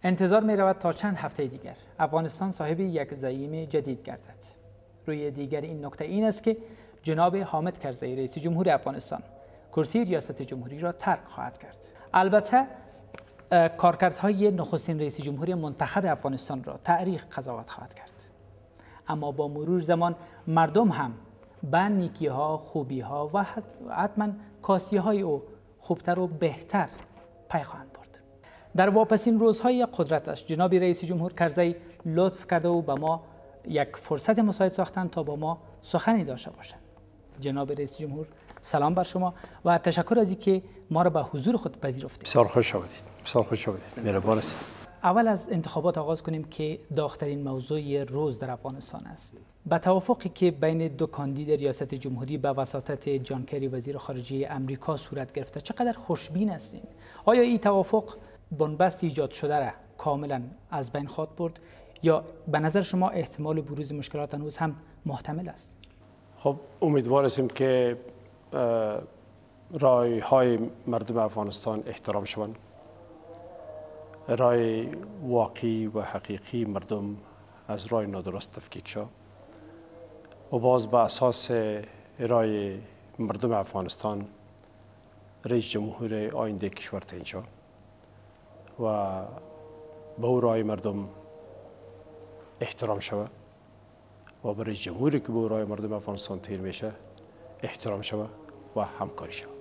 انتظار می رود تا چند هفته دیگر افغانستان صاحب یک زعیم جدید گردد. روی دیگر این نکته این است که جناب حامد کرزی رئیس جمهور افغانستان کرسی ریاست جمهوری را ترک خواهد کرد. البته کارکردهای نخستین رئیس جمهور منتخب افغانستان را تاریخ قضاوت خواهد کرد. اما با مرور زمان مردم هم به نیکی‌ها، خوبی‌ها و حتما کاستی‌های او خوبتر و بهتر پی خواهند برد. در واپسین روزهای قدرتش جناب رئیس جمهور کرزی لطف کرده و به ما یک فرصت مساعد ساختند تا با ما سخنی داشته باشند. جناب رئیس جمهور سلام بر شما و تشکر از اینکه ما را به حضور خود پذیرفتید. بسیار خوش آمدید. بسیار خوش آمدید. مهربان هستید. اول از انتخابات آغاز کنیم که داغ‌ترین موضوع روز در افغانستان است. با توافقی که بین دو کاندید ریاست جمهوری به وساطت جان کری وزیر خارجه امریکا صورت گرفته، چقدر خوشبین هستیم؟ آیا این توافق بنبست ایجاد شده را کاملا از بین خواهد برد یا به نظر شما احتمال بروز مشکلات هنوز هم محتمل است؟ خب امیدوار هستیم که رای‌های مردم افغانستان احترام شوند. رای واقعی و حقیقی مردم از رای نادرست تفکیک شد و باز به اساس رای مردم افغانستان رئیس جمهور آینده کشور تعیین شد و به او رای مردم احترام شود و برای جمهوری که به رای مردم افغانستان تعیین میشه احترام شود و همکاری شود.